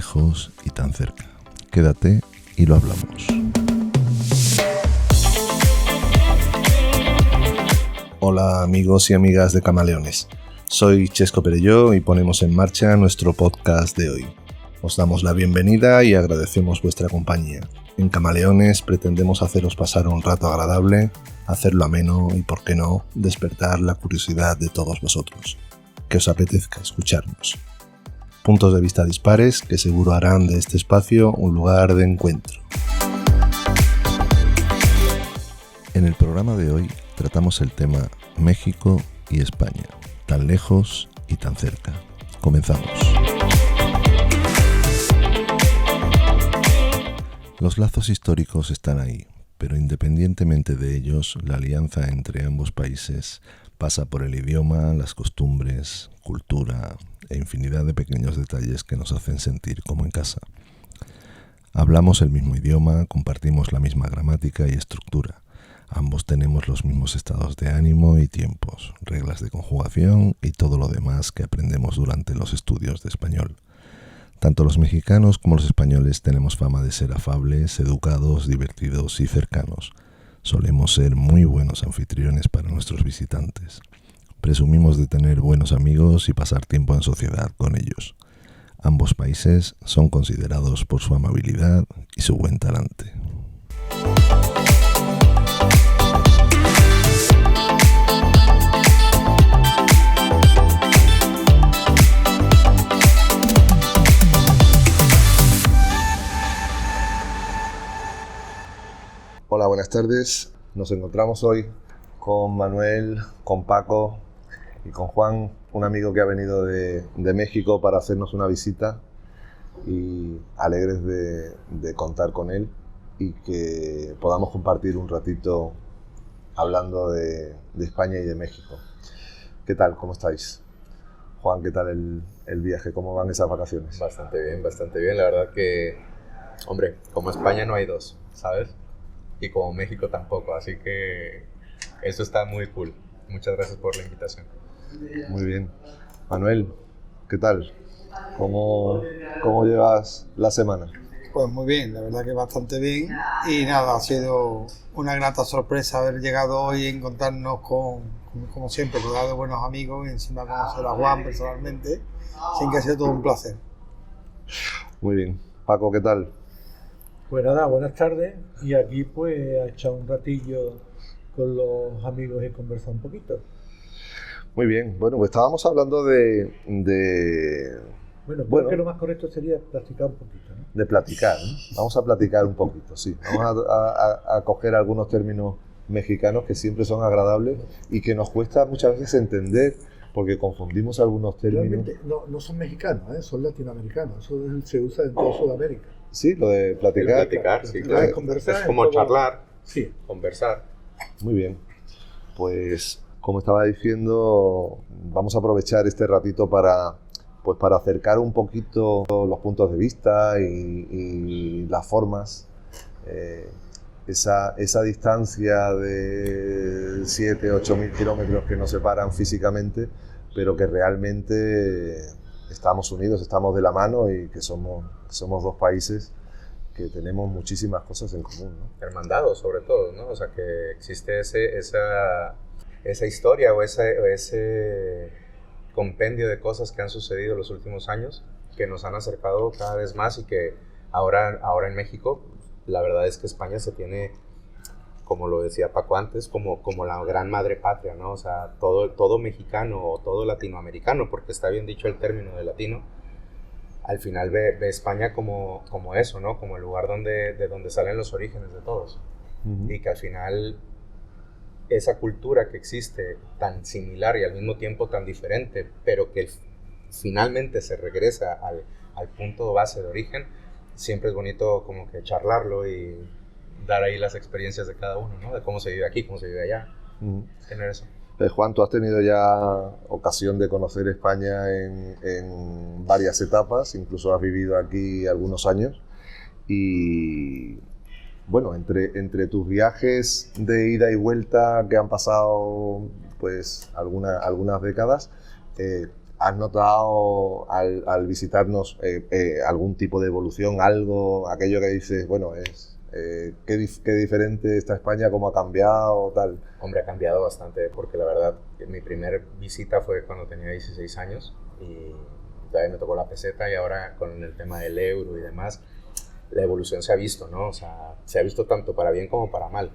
lejos y tan cerca. Quédate y lo hablamos. Hola amigos y amigas de Camaleones. Soy Chesco Perelló y ponemos en marcha nuestro podcast de hoy. Os damos la bienvenida y agradecemos vuestra compañía. En Camaleones pretendemos haceros pasar un rato agradable, hacerlo ameno y, por qué no, despertar la curiosidad de todos vosotros. Que os apetezca escucharnos. Puntos de vista dispares que seguro harán de este espacio un lugar de encuentro. En el programa de hoy tratamos el tema México y España, tan lejos y tan cerca. Comenzamos. Los lazos históricos están ahí, pero independientemente de ellos, la alianza entre ambos países pasa por el idioma, las costumbres, cultura e infinidad de pequeños detalles que nos hacen sentir como en casa. Hablamos el mismo idioma, compartimos la misma gramática y estructura. Ambos tenemos los mismos estados de ánimo y tiempos, reglas de conjugación y todo lo demás que aprendemos durante los estudios de español. Tanto los mexicanos como los españoles tenemos fama de ser afables, educados, divertidos y cercanos. Solemos ser muy buenos anfitriones para nuestros visitantes. Presumimos de tener buenos amigos y pasar tiempo en sociedad con ellos. Ambos países son considerados por su amabilidad y su buen talante. Hola, buenas tardes. Nos encontramos hoy con Manuel, con Paco y con Juan, un amigo que ha venido de México para hacernos una visita y alegres de contar con él y que podamos compartir un ratito hablando de España y de México. ¿Qué tal? ¿Cómo estáis? Juan, ¿qué tal el viaje? ¿Cómo van esas vacaciones? Bastante bien. La verdad que, hombre, como España no hay dos, ¿sabes? Y como México tampoco, así que eso está muy cool. Muchas gracias por la invitación. Muy bien. Manuel, ¿qué tal? ¿Cómo llevas la semana? Pues muy bien, la verdad que bastante bien. Y nada, ha sido una grata sorpresa haber llegado hoy y encontrarnos como siempre, rodeado de buenos amigos y encima conocer a Juan personalmente, sin que sea todo un placer. Muy bien. Paco, ¿qué tal? Pues nada, buenas tardes, y aquí pues a echar un ratillo con los amigos y conversar un poquito. Muy bien, bueno, pues estábamos hablando de Creo que lo más correcto sería platicar un poquito, ¿no? De platicar, ¿no? Vamos a platicar un poquito, sí. Vamos a coger algunos términos mexicanos que siempre son agradables y que nos cuesta muchas veces entender porque confundimos algunos términos. Realmente no son mexicanos, son latinoamericanos, eso se usa en toda Sudamérica. Sí, lo de platicar. Sí, claro. Es conversar. Es como charlar. Sí. Conversar. Muy bien. Pues, como estaba diciendo, vamos a aprovechar este ratito para acercar un poquito los puntos de vista y las formas. Esa distancia de 7.000-8.000 kilómetros que nos separan físicamente, pero que realmente estamos unidos, estamos de la mano y que somos dos países que tenemos muchísimas cosas en común, ¿no? Hermandados, sobre todo, ¿no? O sea, que existe esa historia o ese compendio de cosas que han sucedido en los últimos años que nos han acercado cada vez más y que ahora en México, la verdad es que España se tiene, como lo decía Paco antes, como la gran madre patria, ¿no? O sea, todo mexicano o todo latinoamericano, porque está bien dicho el término de latino, al final ve España como eso, ¿no? Como el lugar de donde salen los orígenes de todos. Uh-huh. Y que al final esa cultura que existe tan similar y al mismo tiempo tan diferente, pero que finalmente se regresa al punto base de origen, siempre es bonito como que charlarlo y dar ahí las experiencias de cada uno, ¿no? De cómo se vive aquí, cómo se vive allá. Uh-huh. Tener eso. Juan, tú has tenido ya ocasión de conocer España en varias etapas, incluso has vivido aquí algunos años y bueno, entre tus viajes de ida y vuelta que han pasado pues algunas décadas, ¿Has notado al visitarnos algún tipo de evolución, algo, aquello que dices, bueno, qué diferente está España, cómo ha cambiado, tal? Hombre, ha cambiado bastante, porque la verdad, mi primer visita fue cuando tenía 16 años y todavía me tocó la peseta, y ahora con el tema del euro y demás, la evolución se ha visto, ¿no? O sea, se ha visto tanto para bien como para mal.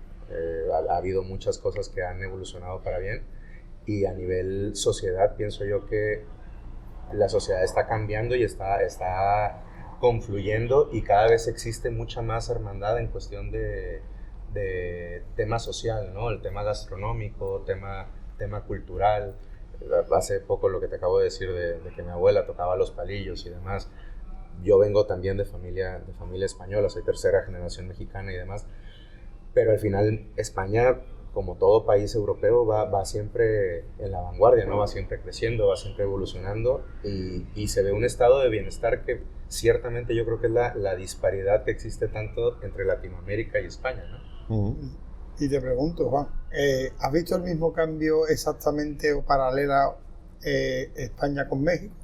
Ha habido muchas cosas que han evolucionado para bien, y a nivel sociedad pienso yo que la sociedad está cambiando y está confluyendo, y cada vez existe mucha más hermandad en cuestión de tema social, ¿no? El tema gastronómico, tema cultural. Hace poco lo que te acabo de decir de que mi abuela tocaba los palillos y demás. Yo vengo también de familia española, soy tercera generación mexicana y demás, pero al final España, como todo país europeo, va siempre en la vanguardia, ¿no? Va siempre creciendo, va siempre evolucionando, y se ve un estado de bienestar que ciertamente yo creo que es la disparidad que existe tanto entre Latinoamérica y España, ¿no? Uh-huh. Y te pregunto, Juan, ¿has visto el mismo cambio exactamente o paralela España con México?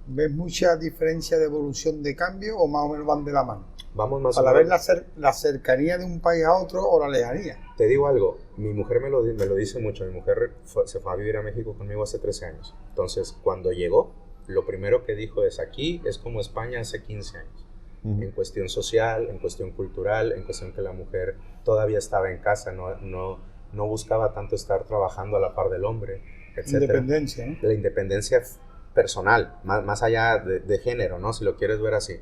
¿Ves mucha diferencia de evolución de cambio o más o menos van de la mano? Vamos más Para o ver menos. la cercanía de un país a otro o la lejanía. Te digo algo, mi mujer me lo dice mucho. Mi mujer se fue a vivir a México conmigo hace 13 años. Entonces, cuando llegó, lo primero que dijo es: aquí es como España hace 15 años. Uh-huh. En cuestión social, en cuestión cultural, en cuestión que la mujer todavía estaba en casa, no buscaba tanto estar trabajando a la par del hombre, etc. Independencia, ¿no? La independencia personal, más allá de género, ¿no? Si lo quieres ver así.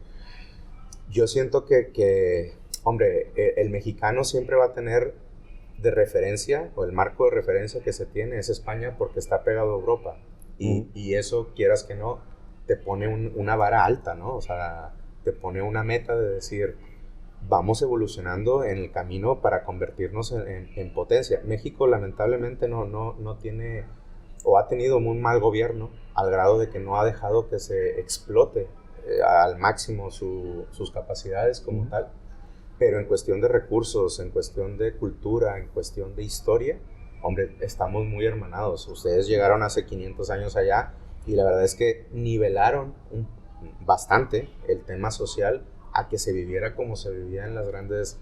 Yo siento que, hombre, el mexicano siempre va a tener de referencia, o el marco de referencia que se tiene es España, porque está pegado a Europa. Y eso, quieras que no, te pone una vara alta, ¿no? O sea, te pone una meta de decir, vamos evolucionando en el camino para convertirnos en potencia. México, lamentablemente, no tiene, o ha tenido un mal gobierno, al grado de que no ha dejado que se explote al máximo sus capacidades como uh-huh. tal, pero en cuestión de recursos, en cuestión de cultura, en cuestión de historia, hombre, estamos muy hermanados. Ustedes llegaron hace 500 años allá, y la verdad es que nivelaron bastante el tema social a que se viviera como se vivía en las grandes...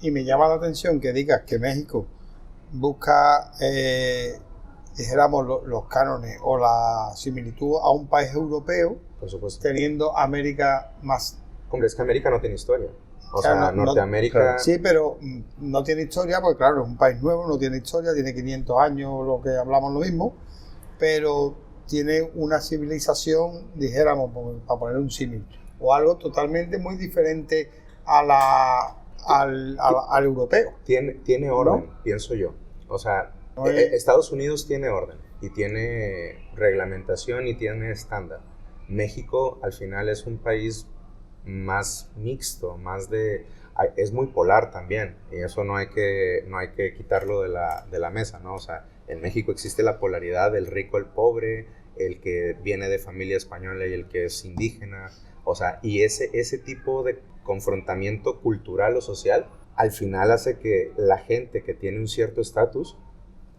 Y me llama la atención que digas que México busca, dijéramos, los cánones o la similitud a un país europeo, por supuesto, teniendo América más... Hombre, es que América no tiene historia. O sea, Norteamérica... Sí, pero no tiene historia, porque claro, es un país nuevo, no tiene historia, tiene 500 años, lo que hablamos lo mismo, pero tiene una civilización, dijéramos, para poner un símil, o algo totalmente muy diferente al europeo. Tiene orden, ¿no? Pienso yo. O sea, Estados Unidos tiene orden, y tiene reglamentación, y tiene estándar. México, al final, es un país más mixto, es muy polar también, y eso no hay que quitarlo de la mesa, ¿no? O sea, en México existe la polaridad del rico, el pobre, el que viene de familia española y el que es indígena, o sea, y ese tipo de confrontamiento cultural o social, al final hace que la gente que tiene un cierto estatus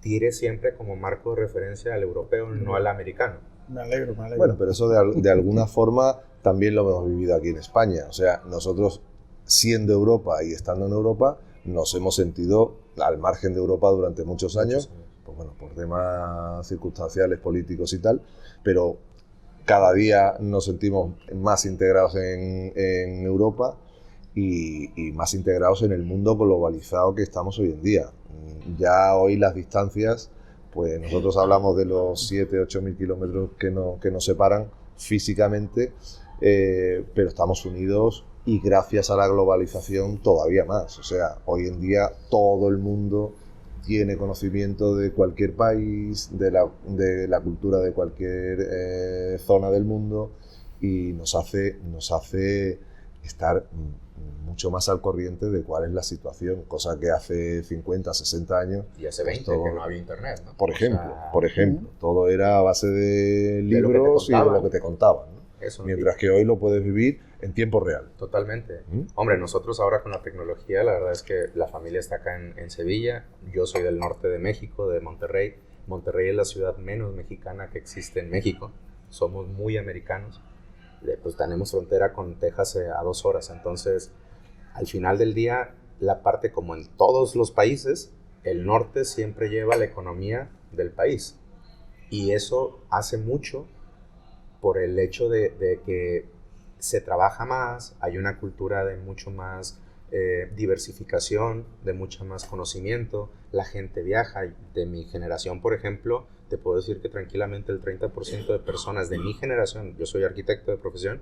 tire siempre como marco de referencia al europeo, no al americano. Me alegro. Bueno, pero eso de alguna forma también lo hemos vivido aquí en España. O sea, nosotros, siendo Europa y estando en Europa, nos hemos sentido al margen de Europa durante muchos años, pues bueno, por temas circunstanciales, políticos y tal, pero cada día nos sentimos más integrados en Europa y más integrados en el mundo globalizado que estamos hoy en día. Ya hoy las distancias, pues nosotros hablamos de los 7.000-8.000 kilómetros que nos separan físicamente, pero estamos unidos, y gracias a la globalización todavía más. O sea, hoy en día todo el mundo tiene conocimiento de cualquier país, de la cultura de cualquier zona del mundo, y nos hace estar mucho más al corriente de cuál es la situación, cosa que hace 50, 60 años... Y hace 20 todo, que no había internet, ¿no? Por ejemplo, todo era a base de libros y de lo que te contaban, ¿no? Eso, mientras que hoy lo puedes vivir en tiempo real. Totalmente. Hombre, nosotros ahora con la tecnología, la verdad es que la familia está acá en Sevilla, yo soy del norte de México, de Monterrey, Monterrey es la ciudad menos mexicana que existe en México. Somos muy americanos. Pues tenemos frontera con Texas a 2 horas. Entonces, al final del día, la parte, como en todos los países, el norte siempre lleva la economía del país. Y eso hace mucho por el hecho de que se trabaja más, hay una cultura de mucho más diversificación, de mucho más conocimiento, la gente viaja. De mi generación, por ejemplo, te puedo decir que tranquilamente el 30% de personas de mi generación, yo soy arquitecto de profesión,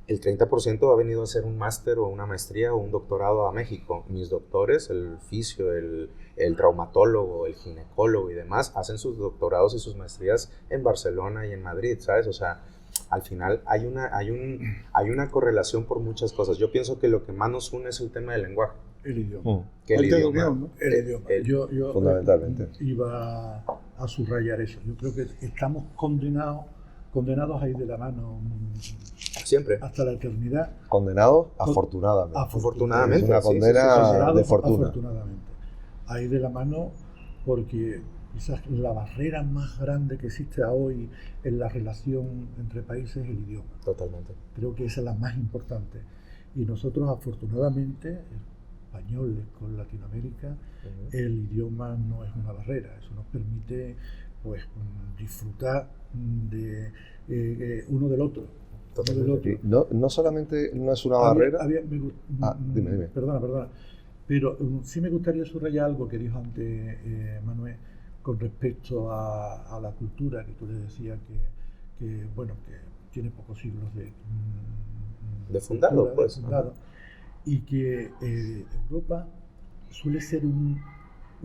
el 30% ha venido a hacer un máster o una maestría o un doctorado a México. Mis doctores, el fisio, el traumatólogo, el ginecólogo y demás, hacen sus doctorados y sus maestrías en Barcelona y en Madrid, ¿sabes? O sea, al final hay una correlación por muchas cosas. Yo pienso que lo que más nos une es el tema del lenguaje. El idioma. Que el idioma, ¿no? El idioma. Yo fundamentalmente. Iba a subrayar eso. Yo creo que estamos condenados a ir de la mano siempre. Hasta la eternidad. Condenados afortunadamente. Afortunadamente. Es una condena de fortuna. Afortunadamente. A ir de la mano porque quizás la barrera más grande que existe hoy en la relación entre países es el idioma. Totalmente. Creo que esa es la más importante. Y nosotros, afortunadamente, españoles con Latinoamérica, el idioma no es una barrera. Eso nos permite, pues, disfrutar de uno del otro. Totalmente. No solamente no es una barrera. Dime. Perdona. Pero sí me gustaría subrayar algo que dijo antes Manuel con respecto a la cultura, que tú le decías que tiene pocos siglos de fundado, pues. Y que Europa suele ser un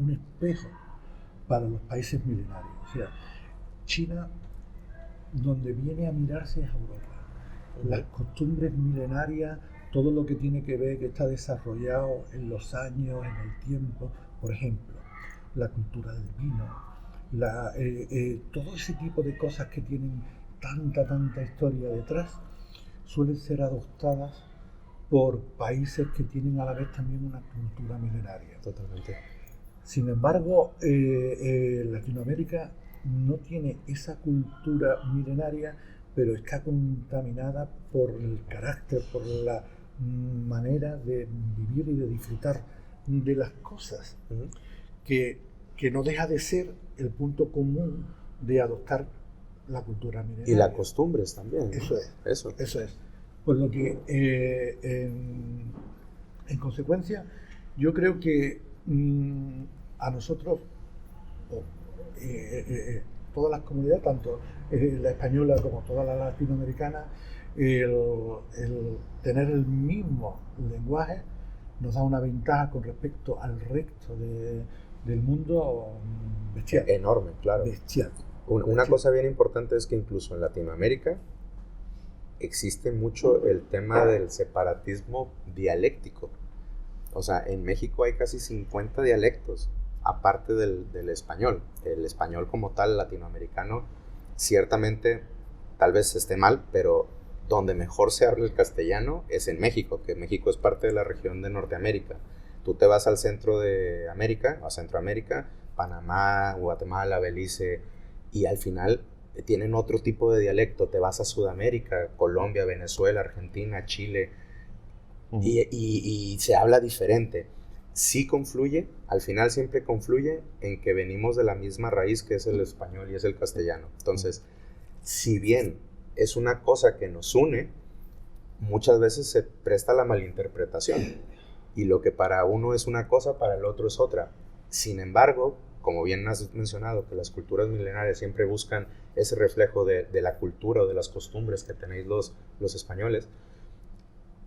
espejo para los países milenarios. O sea, China, donde viene a mirarse es a Europa. Las costumbres milenarias, todo lo que tiene que ver, que está desarrollado en los años, en el tiempo, por ejemplo, la cultura del vino, todo ese tipo de cosas que tienen tanta historia detrás, suelen ser adoptadas por países que tienen a la vez también una cultura milenaria. Totalmente. Sin embargo, Latinoamérica no tiene esa cultura milenaria, pero está contaminada por el carácter, por la manera de vivir y de disfrutar de las cosas, que no deja de ser el punto común de adoptar la cultura milenaria. Y las costumbres también. Eso es. Eso es. Por lo que, en consecuencia, yo creo que a nosotros, todas las comunidades, tanto la española como toda la latinoamericana, el tener el mismo lenguaje nos da una ventaja con respecto al resto del mundo bestial. Enorme, claro. Bestial. Una cosa bien importante es que incluso en Latinoamérica existe mucho el tema del separatismo dialéctico. O sea, en México hay casi 50 dialectos, aparte del español. El español como tal latinoamericano, ciertamente, tal vez esté mal, pero donde mejor se habla el castellano es en México, que México es parte de la región de Norteamérica. Tú te vas al centro de América, a Centroamérica, Panamá, Guatemala, Belice, y al final tienen otro tipo de dialecto. Te vas a Sudamérica, Colombia, Venezuela, Argentina, Chile, y se habla diferente. Sí confluye, al final siempre confluye en que venimos de la misma raíz que es el español y es el castellano. Entonces, si bien es una cosa que nos une, muchas veces se presta la malinterpretación. Y lo que para uno es una cosa, para el otro es otra. Sin embargo, como bien has mencionado, que las culturas milenarias siempre buscan ese reflejo de la cultura o de las costumbres que tenéis los españoles.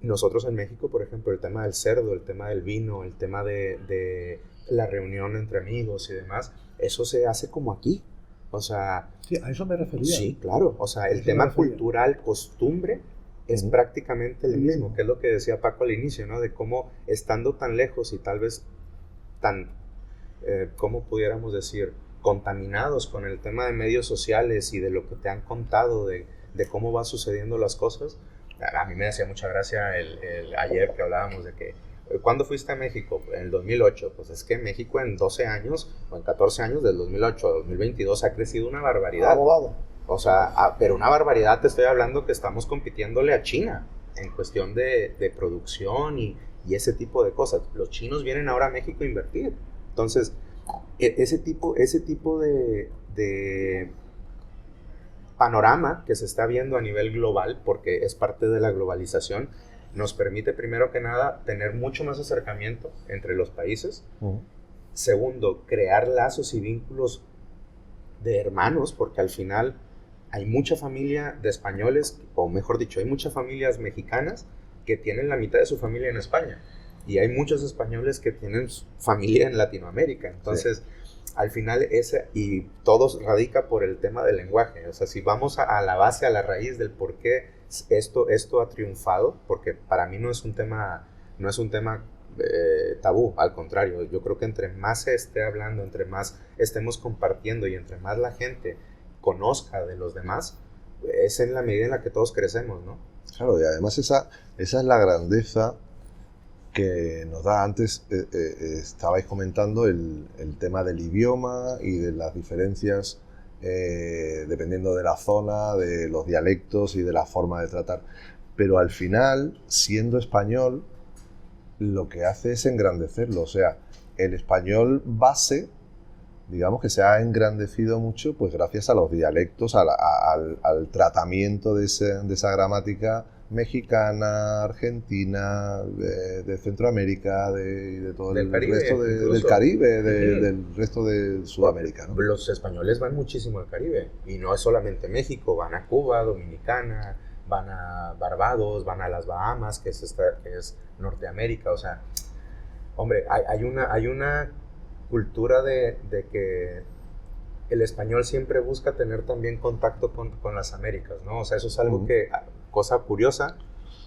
Nosotros en México, por ejemplo, el tema del cerdo, el tema del vino, el tema de la reunión entre amigos y demás, eso se hace como aquí. O sea... Sí, a eso me refería. Sí, claro. O sea, el tema cultural, costumbre, es prácticamente el mismo, que es lo que decía Paco al inicio, ¿no? De cómo estando tan lejos y tal vez tan, ¿cómo pudiéramos decir? Contaminados con el tema de medios sociales y de lo que te han contado de cómo van sucediendo las cosas. A mí me hacía mucha gracia ayer que hablábamos de que ¿Cuándo fuiste a México? En el 2008. Pues es que México en 12 años o en 14 años, del 2008 a 2022, ha crecido una barbaridad. O sea, pero una barbaridad, te estoy hablando que estamos compitiéndole a China en cuestión de producción y ese tipo de cosas. Los chinos vienen ahora a México a invertir. Entonces, ese tipo de panorama que se está viendo a nivel global, porque es parte de la globalización, nos permite primero que nada tener mucho más acercamiento entre los países. Segundo, crear lazos y vínculos de hermanos, porque al final hay mucha familia de españoles, o mejor dicho, hay muchas familias mexicanas que tienen la mitad de su familia en España, y hay muchos españoles que tienen familia en Latinoamérica. Entonces, al final, y todo radica por el tema del lenguaje. O sea, si vamos a la base, a la raíz del por qué esto ha triunfado, porque para mí no es un tema tabú, al contrario. Yo creo que entre más se esté hablando, entre más estemos compartiendo y entre más la gente conozca de los demás, es en la medida en la que todos crecemos, ¿no? Claro, y además esa es la grandeza que nos da. Antes estabais comentando el tema del idioma y de las diferencias dependiendo de la zona, de los dialectos y de la forma de tratar. Pero al final, siendo español, lo que hace es engrandecerlo. O sea, el español base, digamos que se ha engrandecido mucho pues gracias a los dialectos, al tratamiento de esa gramática mexicana, argentina, de Centroamérica, de todo el resto del Caribe, del resto de Sudamérica, ¿no? Los españoles van muchísimo al Caribe, y no es solamente México, van a Cuba, Dominicana, van a Barbados, van a las Bahamas, que es Norteamérica. O sea, hombre, hay una cultura de que el español siempre busca tener también contacto con las Américas, ¿no? O sea, eso es algo cosa curiosa,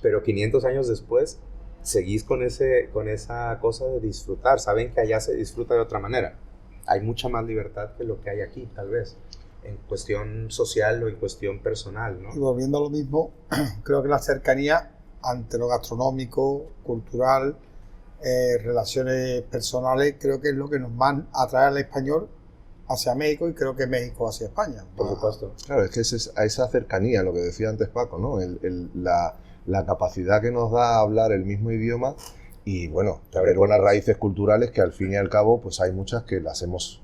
pero 500 años después seguís con esa cosa de disfrutar. Saben que allá se disfruta de otra manera. Hay mucha más libertad que lo que hay aquí, tal vez, en cuestión social o en cuestión personal, ¿no? Y volviendo a lo mismo, creo que la cercanía ante lo gastronómico, cultural, relaciones personales, creo que es lo que nos más atrae al español hacia México, y creo que México hacia España. Por supuesto. Claro, es que es a esa cercanía, lo que decía antes Paco, ¿no? La capacidad que nos da hablar el mismo idioma y, bueno, tener unas raíces culturales que al fin y al cabo, pues hay muchas que las hemos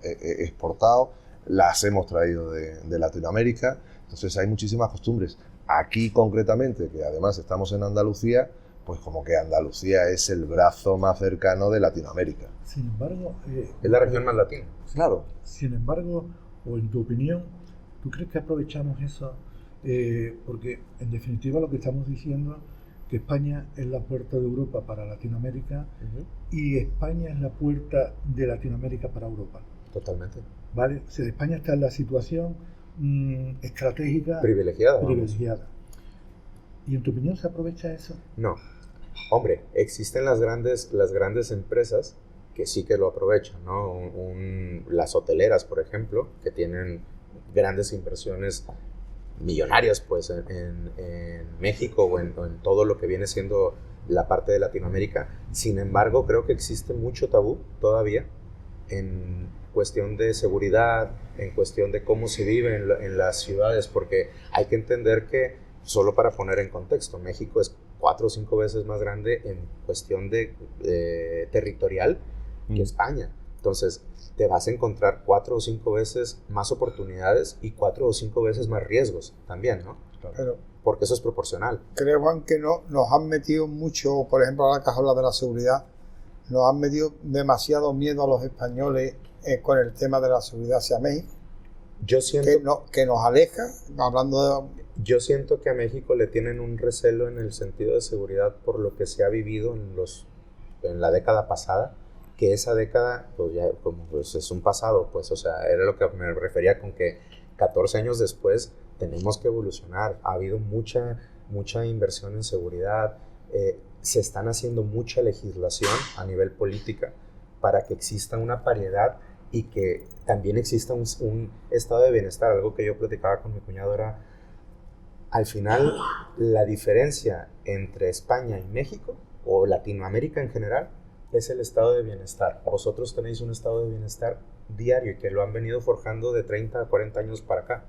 exportado, las hemos traído de Latinoamérica. Entonces hay muchísimas costumbres. Aquí concretamente, que además estamos en Andalucía, pues como que Andalucía es el brazo más cercano de Latinoamérica. Sin embargo... es la región más latina. Claro. Sin embargo, o en tu opinión, ¿tú crees que aprovechamos eso? Porque en definitiva lo que estamos diciendo, que España es la puerta de Europa para Latinoamérica, y España es la puerta de Latinoamérica para Europa. Totalmente. ¿Vale? O sea, España está en la situación estratégica privilegiada. ¿Y en tu opinión se aprovecha eso? No. Hombre, existen las grandes empresas que sí que lo aprovechan, ¿no? Las hoteleras, por ejemplo, que tienen grandes inversiones millonarias, pues, en México o en todo lo que viene siendo la parte de Latinoamérica. Sin embargo, creo que existe mucho tabú todavía en cuestión de seguridad, en cuestión de cómo se vive en las ciudades, porque hay que entender que, solo para poner en contexto, México es 4 o 5 veces más grande en cuestión de territorial que España. Entonces, te vas a encontrar 4 o 5 veces más oportunidades y 4 o 5 veces más riesgos también, ¿no? Pero porque eso es proporcional. creo, Juan, que nos han metido mucho, por ejemplo, ahora que has hablado de la seguridad, nos han metido demasiado miedo a los españoles con el tema de la seguridad hacia México. Yo siento Que nos aleja, hablando de... Yo siento que a México le tienen un recelo en el sentido de seguridad por lo que se ha vivido en la década pasada, que esa década, pues ya como pues es un pasado, pues, o sea, era lo que me refería con que 14 años después tenemos que evolucionar. Ha habido mucha inversión en seguridad, se están haciendo mucha legislación a nivel política para que exista una paridad y que también exista un estado de bienestar. Algo que yo platicaba con mi cuñado era, al final, la diferencia entre España y México o Latinoamérica en general, es el estado de bienestar. Vosotros tenéis un estado de bienestar diario y que lo han venido forjando de 30 a 40 años para acá.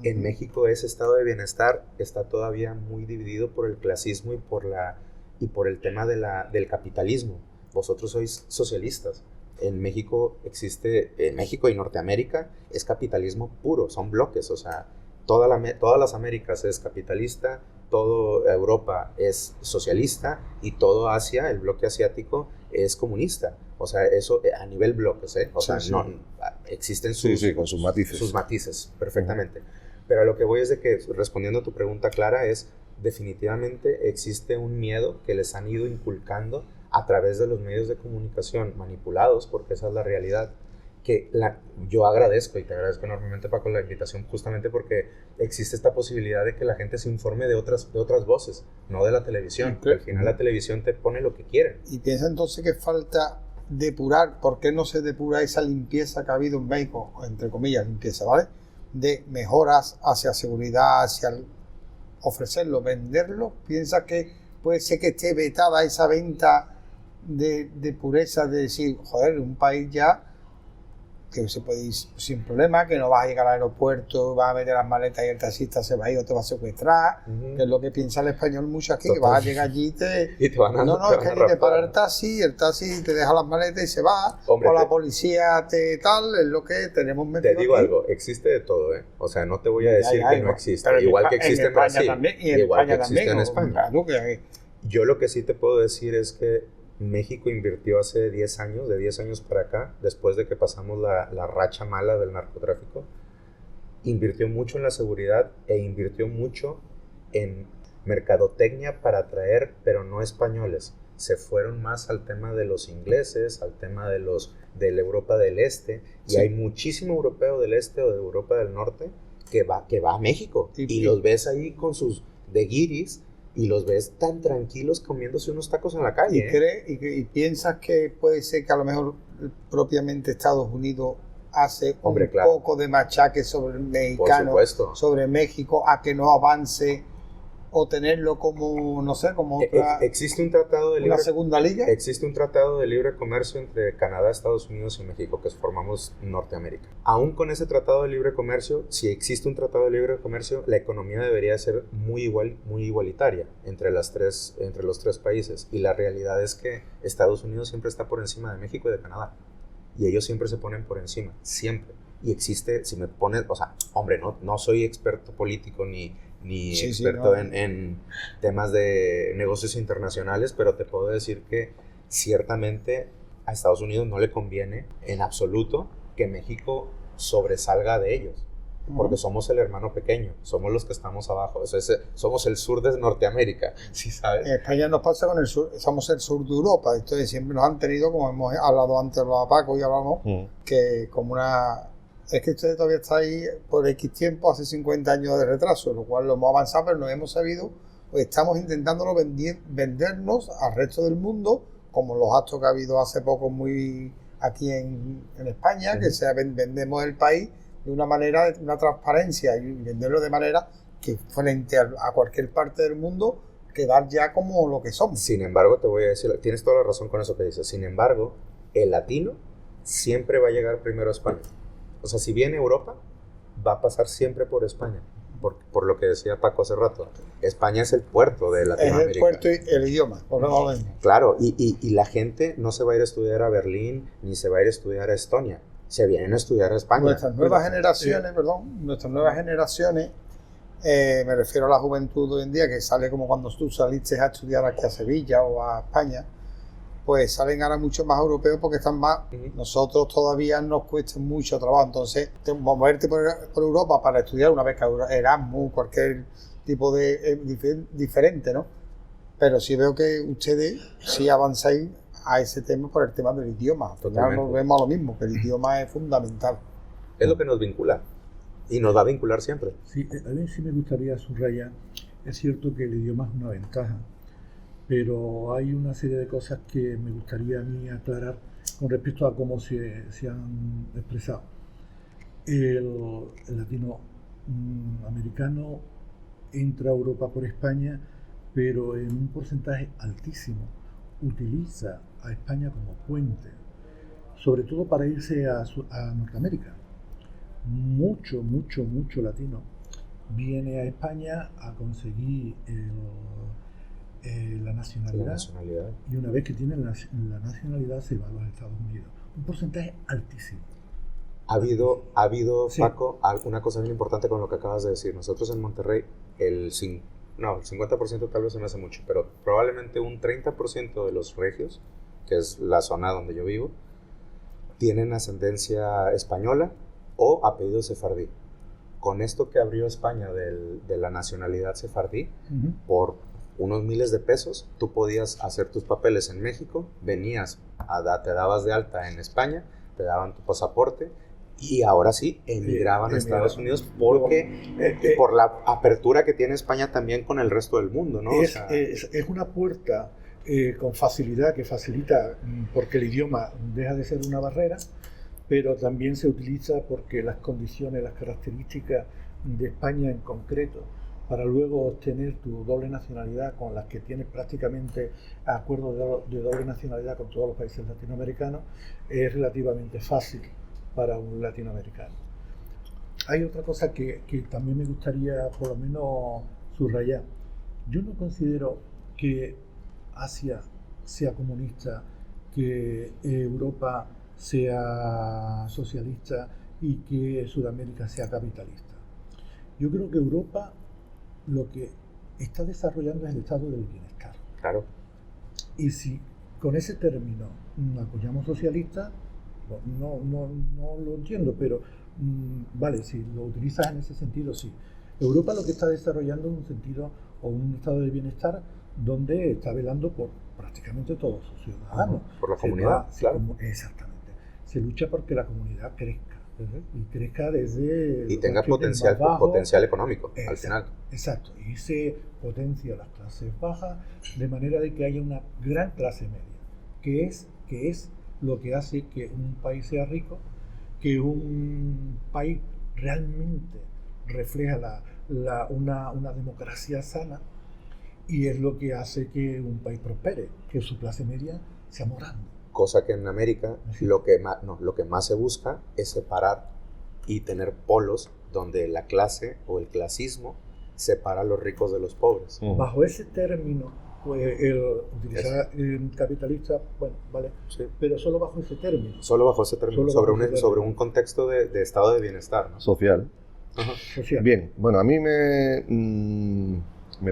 En México ese estado de bienestar está todavía muy dividido por el clasismo y por el tema del capitalismo. Vosotros sois socialistas. En México y Norteamérica es capitalismo puro, son bloques, o sea, todas las Américas es capitalista, toda Europa es socialista y todo Asia, el bloque asiático, es comunista. O sea, eso a nivel bloques, ¿eh? O sea, no, existen con sus matices. Sus matices, perfectamente. Pero a lo que voy es de que, respondiendo a tu pregunta clara, es definitivamente existe un miedo que les han ido inculcando a través de los medios de comunicación manipulados, porque esa es la realidad. Yo agradezco, y te agradezco enormemente, Paco, la invitación, justamente porque existe esta posibilidad de que la gente se informe de otras voces, no de la televisión. Okay. Al final la televisión te pone lo que quieren. Y piensa entonces que falta depurar. ¿Por qué no se depura esa limpieza que ha habido en México, entre comillas, limpieza, ¿vale? De mejoras hacia seguridad, hacia ofrecerlo, venderlo? ¿Piensa que puede ser que esté vetada esa venta de pureza, de decir, joder, un país ya que se puede ir sin problema, que no vas a llegar al aeropuerto, vas a meter las maletas y el taxista se va a ir o te va a secuestrar, que es lo que piensa el español mucho aquí, que vas a llegar allí y te van a... No, es que allí te para el taxi te deja las maletas y se va, hombre, o la policía es lo que tenemos metido. Te digo aquí. Algo, existe de todo, ¿eh? O sea, no te voy a decir que no existe, igual que existe en Brasil, también, y en igual España que existe también, en España. Claro que... Yo lo que sí te puedo decir es que México invirtió hace 10 años, de 10 años para acá, después de que pasamos la racha mala del narcotráfico, invirtió mucho en la seguridad e invirtió mucho en mercadotecnia para atraer, pero no españoles. Se fueron más al tema de los ingleses, al tema de la Europa del Este, y hay muchísimo europeo del Este o de Europa del Norte que va a México, y los ves ahí con sus de guiris, y los ves tan tranquilos comiéndose unos tacos en la calle. ¿Y piensas que puede ser que a lo mejor propiamente Estados Unidos hace poco de machaque sobre el mexicano, sobre México, a que no avance o tenerlo como, no sé, como otra... Existe un tratado de libre... ¿Una segunda liga? Existe un tratado de libre comercio entre Canadá, Estados Unidos y México, que formamos Norteamérica. Aún con ese tratado de libre comercio, si existe un tratado de libre comercio, la economía debería ser muy igualitaria entre los tres países. Y la realidad es que Estados Unidos siempre está por encima de México y de Canadá. Y ellos siempre se ponen por encima, siempre. Y existe, si me pones, o sea, hombre, no soy experto político ni experto en temas de negocios internacionales, pero te puedo decir que ciertamente a Estados Unidos no le conviene en absoluto que México sobresalga de ellos, porque somos el hermano pequeño, somos los que estamos abajo, somos el sur de Norteamérica, ¿sí sabes? En España nos pasa con el sur, somos el sur de Europa, entonces siempre nos han tenido, como hemos hablado antes, los Paco y hablamos, que como una... Es que usted todavía está ahí por X tiempo, hace 50 años de retraso, lo cual lo hemos avanzado, pero no hemos sabido, pues estamos intentándolo vendernos al resto del mundo, como los actos que ha habido hace poco muy aquí en España, que vendemos el país de una manera, de una transparencia, y venderlo de manera que frente a cualquier parte del mundo quedar ya como lo que somos. Sin embargo, te voy a decir, tienes toda la razón con eso que dices, sin embargo, el latino siempre va a llegar primero a España. O sea, si viene Europa, va a pasar siempre por España, por lo que decía Paco hace rato. España es el puerto de Latinoamérica. Es el puerto y el idioma, por lo menos. Claro, y la gente no se va a ir a estudiar a Berlín, ni se va a ir a estudiar a Estonia. Se vienen a estudiar a España. Nuestras nuevas generaciones, me refiero a la juventud hoy en día, que sale como cuando tú saliste a estudiar aquí a Sevilla o a España, pues salen ahora mucho más europeos porque están más... Nosotros todavía nos cuesta mucho trabajo, entonces moverte por Europa para estudiar una beca Erasmus, cualquier tipo de... diferente, ¿no? Pero sí veo que ustedes sí avanzáis a ese tema por el tema del idioma. Ya nos vemos a lo mismo, que el idioma es fundamental. Es lo que nos vincula y nos va a vincular siempre. Sí, a mí sí me gustaría subrayar, es cierto que el idioma es una ventaja, pero hay una serie de cosas que me gustaría a mí aclarar con respecto a cómo se han expresado. El latinoamericano entra a Europa por España pero en un porcentaje altísimo utiliza a España como puente, sobre todo para irse a Norteamérica. Mucho latino viene a España a conseguir la nacionalidad, y una vez que tiene la nacionalidad se va a los Estados Unidos. Un porcentaje altísimo. Ha habido Sí. Paco, una cosa muy importante con lo que acabas de decir. Nosotros en Monterrey, el 50% tal vez se me hace mucho, pero probablemente un 30% de los regios, que es la zona donde yo vivo, tienen ascendencia española o apellido sefardí. Con esto que abrió España de la nacionalidad sefardí, Uh-huh. por unos miles de pesos, tú podías hacer tus papeles en México, venías, te dabas de alta en España, te daban tu pasaporte y ahora sí emigraban a Estados Unidos porque por la apertura que tiene España también con el resto del mundo, ¿no? Es una puerta con facilidad, que facilita porque el idioma deja de ser una barrera, pero también se utiliza porque las condiciones, las características de España en concreto, para luego obtener tu doble nacionalidad, con las que tienes prácticamente acuerdos de doble nacionalidad con todos los países latinoamericanos, es relativamente fácil para un latinoamericano. Hay otra cosa que también me gustaría por lo menos subrayar. Yo no considero que Asia sea comunista, que Europa sea socialista y que Sudamérica sea capitalista. Yo creo que Europa lo que está desarrollando es el estado del bienestar. Claro. Y si con ese término apoyamos socialista, no lo entiendo, pero vale, si lo utilizas en ese sentido, sí. Europa lo que está desarrollando es un sentido o un estado de bienestar donde está velando por prácticamente todos sus ciudadanos. Por la comunidad, claro. Exactamente. Se lucha porque la comunidad crezca. Y crezca desde... Y tenga potencial económico, al final. Exacto. Y se potencia las clases bajas de manera de que haya una gran clase media, que es lo que hace que un país sea rico, que un país realmente refleja una democracia sana, y es lo que hace que un país prospere, que su clase media sea más grande. Cosa que en América lo que más se busca es separar y tener polos donde la clase o el clasismo separa a los ricos de los pobres. Bajo ese término, pues utilizar el capitalista, bueno, vale, sí, pero solo bajo ese término. Solo bajo ese término, sobre un contexto de estado de bienestar, ¿no? Social. Ajá. Social. Bien, bueno, a mí me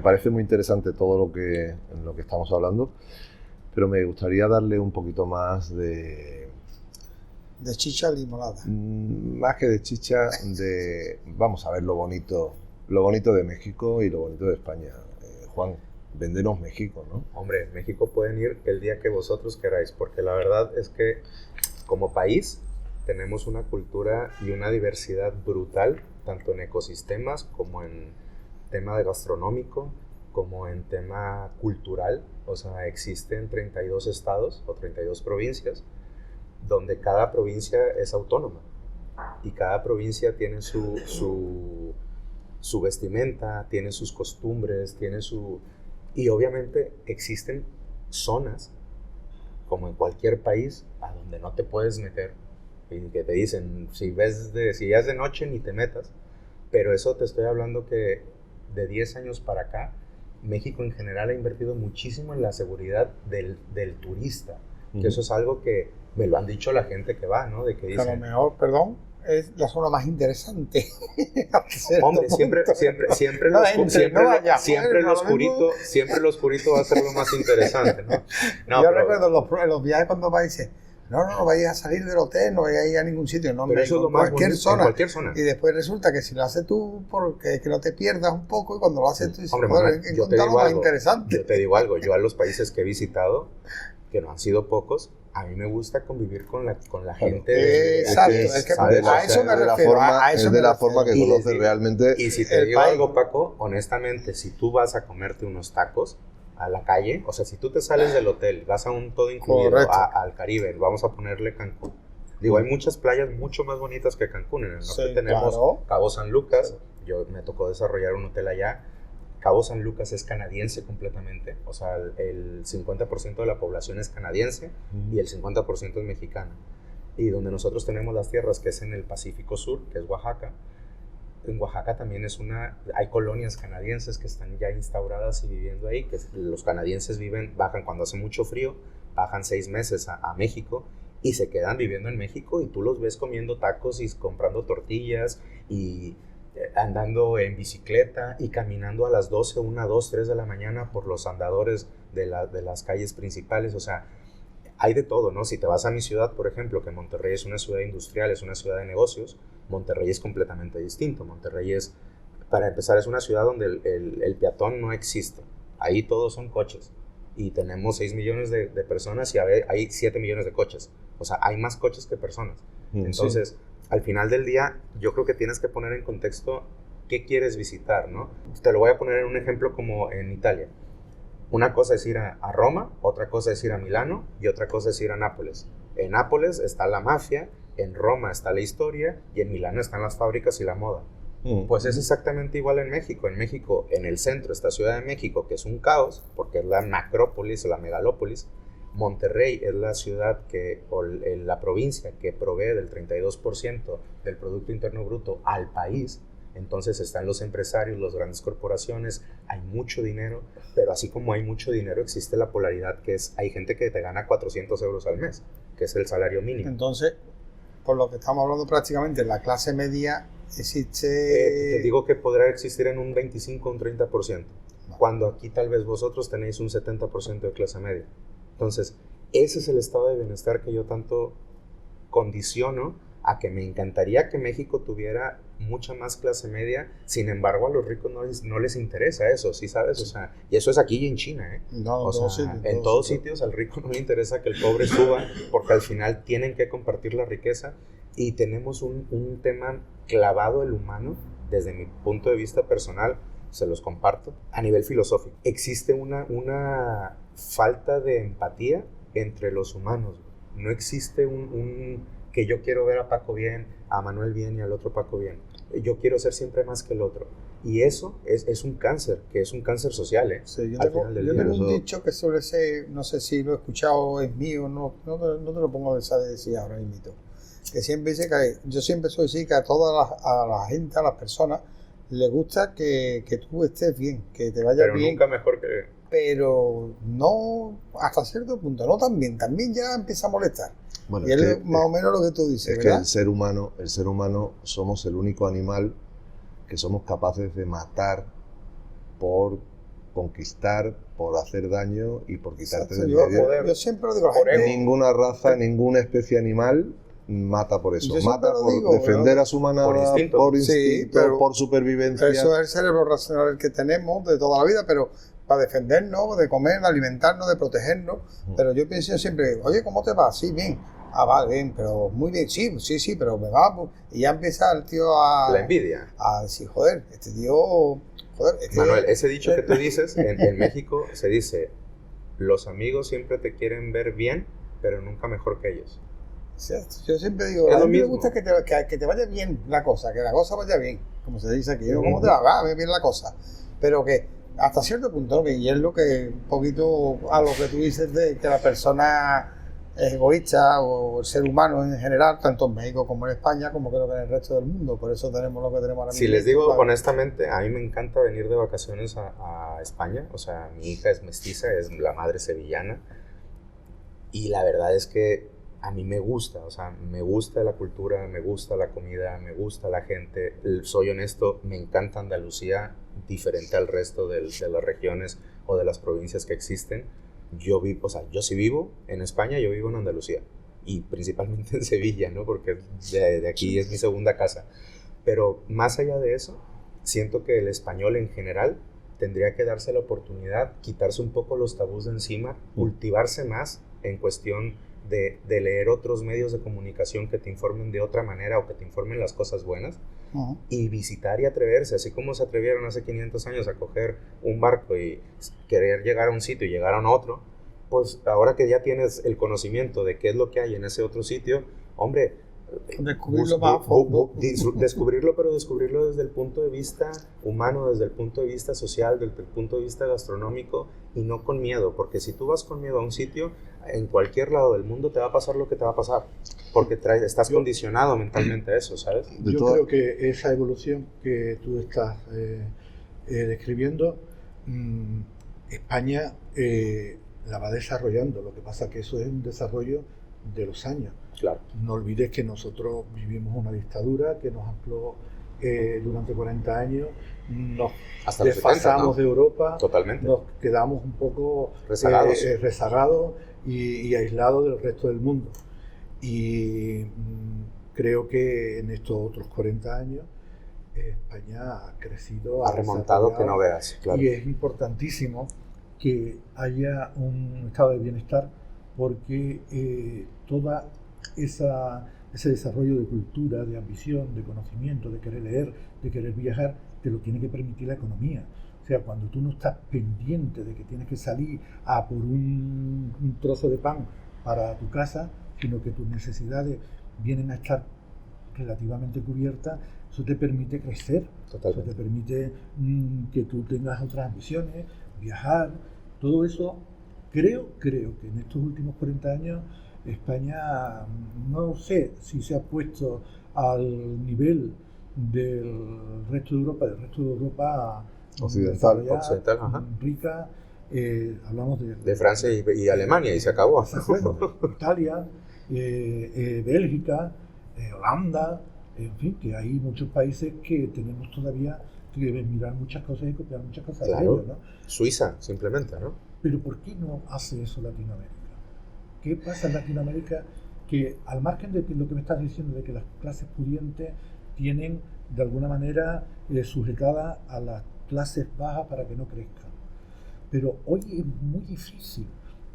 parece muy interesante todo lo que estamos hablando, pero me gustaría darle un poquito más de chicha limonada. Más que de chicha, vamos a ver lo bonito de México y lo bonito de España. Juan, véndenos México, ¿no? Hombre, México pueden ir el día que vosotros queráis, porque la verdad es que como país tenemos una cultura y una diversidad brutal, tanto en ecosistemas como en tema de gastronómico, como en tema cultural. O sea, existen 32 estados o 32 provincias, donde cada provincia es autónoma y cada provincia tiene su vestimenta, tiene sus costumbres, y obviamente existen zonas, como en cualquier país, a donde no te puedes meter y que te dicen, si ya es de noche ni te metas. Pero eso te estoy hablando que de 10 años para acá, México en general ha invertido muchísimo en la seguridad del turista, que eso es algo que me lo han dicho la gente que va, ¿no? De que dicen, a lo mejor, perdón, es la zona más interesante. Hombre, siempre lo oscurito va a ser lo más interesante, ¿no? Yo recuerdo los viajes cuando va y dice, no vayas a salir del hotel, no vayas a ir a ningún sitio, no, pero eso es lo más cualquier bonito, zona. en cualquier zona. Y después resulta que si lo haces tú, porque que no te pierdas un poco, y cuando lo haces tú, dices, hombre, encontrar lo más interesante. Yo te digo algo, yo a los países que he visitado, que no han sido pocos, a mí me gusta convivir con la gente. Exacto, es que a eso me refiero. Es de la forma que conoces realmente. Y si te digo algo, Paco, honestamente, si tú vas a comerte unos tacos a la calle, o sea, si tú te sales del hotel, vas a un todo incluido al Caribe, vamos a ponerle Cancún. Digo, hay muchas playas mucho más bonitas que Cancún. En el norte tenemos Cabo San Lucas, me tocó desarrollar un hotel allá, Cabo San Lucas es canadiense completamente, o sea, el 50% de la población es canadiense y el 50% es mexicana. Y donde nosotros tenemos las tierras, que es en el Pacífico Sur, que es Oaxaca, en Oaxaca también hay colonias canadienses que están ya instauradas y viviendo ahí, que los canadienses bajan cuando hace mucho frío, bajan 6 meses a México y se quedan viviendo en México, y tú los ves comiendo tacos y comprando tortillas y andando en bicicleta y caminando a las 12, 1, 2, 3 de la mañana por los andadores de las calles principales. O sea, hay de todo, ¿no? Si te vas a mi ciudad, por ejemplo, que Monterrey es una ciudad industrial, es una ciudad de negocios, Monterrey es completamente distinto. Monterrey es, para empezar, es una ciudad donde el peatón no existe. Ahí todos son coches. Y tenemos 6 millones de personas y hay 7 millones de coches. O sea, hay más coches que personas. Entonces, al final del día, yo creo que tienes que poner en contexto qué quieres visitar, ¿no? Te lo voy a poner en un ejemplo como en Italia. Una cosa es ir a Roma, otra cosa es ir a Milano y otra cosa es ir a Nápoles. En Nápoles está la mafia, en Roma está la historia y en Milano están las fábricas y la moda. Pues es exactamente igual en México. En México, en el centro está Ciudad de México, que es un caos porque es la macrópolis o la megalópolis. Monterrey es la ciudad la provincia que provee del 32% del Producto Interno Bruto al país. Entonces están los empresarios, las grandes corporaciones, hay mucho dinero, pero así como hay mucho dinero, existe la polaridad que hay gente que te gana 400 euros al mes, que es el salario mínimo. Entonces, por lo que estamos hablando prácticamente, la clase media existe... te digo que podrá existir en un 25 o un 30%, cuando aquí tal vez vosotros tenéis un 70% de clase media. Entonces, ese es el estado de bienestar que yo tanto condiciono a que me encantaría que México tuviera mucha más clase media. Sin embargo, a los ricos no les interesa eso, ¿sí sabes? O sea, y eso es aquí y en China, ¿eh? No, o sea, en todos sitios al rico no le interesa que el pobre suba, porque al final tienen que compartir la riqueza. Y tenemos un tema clavado, el humano, desde mi punto de vista personal, se los comparto, a nivel filosófico. Existe una falta de empatía entre los humanos. No existe que yo quiero ver a Paco bien, a Manuel bien y al otro Paco bien. Yo quiero ser siempre más que el otro. Y eso es un cáncer, que es un cáncer social, ¿eh? Sí, yo tengo un dicho que suele ser, no sé si lo he escuchado, es mío, no te lo pongo a decir ahora mismo. Que siempre dice que yo siempre soy así, que a la gente, a las personas, les gusta que tú estés bien, que te vaya bien. Pero nunca mejor que... Pero no, hasta cierto punto, no también ya empieza a molestar. Bueno, y es más o menos lo que tú dices, es ¿verdad? que el ser humano somos el único animal que somos capaces de matar por conquistar, por hacer daño y por quitarte del medio. Yo siempre lo digo a la gente. Ninguna raza, ninguna especie animal mata por eso. Mata por defender a su manada, por instinto, por supervivencia. Eso es el cerebro racional que tenemos de toda la vida, pero para defendernos, de comer, de alimentarnos, de protegernos. Pero yo pienso siempre, oye, ¿cómo te va? Sí, bien. Ah, vale, bien, pero muy bien. Sí, pero me va. Y ya empieza el tío a... La envidia. A decir, joder, este tío... Manuel, ese dicho que tú dices, en México se dice, los amigos siempre te quieren ver bien, pero nunca mejor que ellos. Yo siempre digo, a mí me gusta que te vaya bien la cosa, que la cosa vaya bien, como se dice aquí, ¿cómo te va? Bien la cosa, pero que hasta cierto punto, ¿no? Y es lo que un poquito a lo que tú dices de que la persona es egoísta o el ser humano en general, tanto en México como en España, como creo que en el resto del mundo, por eso tenemos lo que tenemos ahora mismo. Si les digo honestamente, a mí me encanta venir de vacaciones a España, o sea, mi hija es mestiza, es la madre sevillana, y la verdad es que a mí me gusta, o sea, me gusta la cultura, me gusta la comida, me gusta la gente. Soy honesto, me encanta Andalucía, diferente al resto de las regiones o de las provincias que existen. Yo sí vivo en España, yo vivo en Andalucía y principalmente en Sevilla, ¿no? Porque de aquí es mi segunda casa. Pero más allá de eso, siento que el español en general tendría que darse la oportunidad, quitarse un poco los tabús de encima, cultivarse más en cuestión de leer otros medios de comunicación que te informen de otra manera o que te informen las cosas buenas, y visitar y atreverse, así como se atrevieron hace 500 años a coger un barco y querer llegar a un sitio y llegar a otro. Pues ahora que ya tienes el conocimiento de qué es lo que hay en ese otro sitio, hombre, Descubrirlo más a fondo. Descubrirlo, pero descubrirlo desde el punto de vista humano, desde el punto de vista social, desde el punto de vista gastronómico, y no con miedo, porque si tú vas con miedo a un sitio, en cualquier lado del mundo te va a pasar lo que te va a pasar, porque estás condicionado mentalmente a eso, ¿sabes? Yo creo que esa evolución que tú estás describiendo, España la va desarrollando. Lo que pasa es que eso es un desarrollo de los años. Claro. No olvides que nosotros vivimos una dictadura que nos ancló durante 40 años, nos hasta los 70, desfasamos, ¿no?, de Europa. Totalmente. Nos quedamos un poco rezagados y aislados del resto del mundo. Y creo que en estos otros 40 años España ha crecido, ha remontado que no veas, claro. Y es importantísimo que haya un estado de bienestar, porque toda ese desarrollo de cultura, de ambición, de conocimiento, de querer leer, de querer viajar, te lo tiene que permitir la economía. O sea, cuando tú no estás pendiente de que tienes que salir a por un trozo de pan para tu casa, sino que tus necesidades vienen a estar relativamente cubiertas, eso te permite crecer. Totalmente. Eso te permite que tú tengas otras ambiciones, viajar, todo eso. Creo que en estos últimos 40 años España, no sé si se ha puesto al nivel del resto de Europa occidental, ajá, rica. Hablamos de Francia y Alemania, y se acabó. Italia, Bélgica, Holanda, en fin, que hay muchos países que tenemos todavía que mirar muchas cosas y copiar muchas cosas, claro, de ellos, ¿no? Suiza, simplemente, ¿no? Pero ¿por qué no hace eso Latinoamérica? ¿Qué pasa en Latinoamérica? Que al margen de lo que me estás diciendo, de que las clases pudientes tienen de alguna manera sujetadas a las clases bajas para que no crezcan. Pero hoy es muy difícil,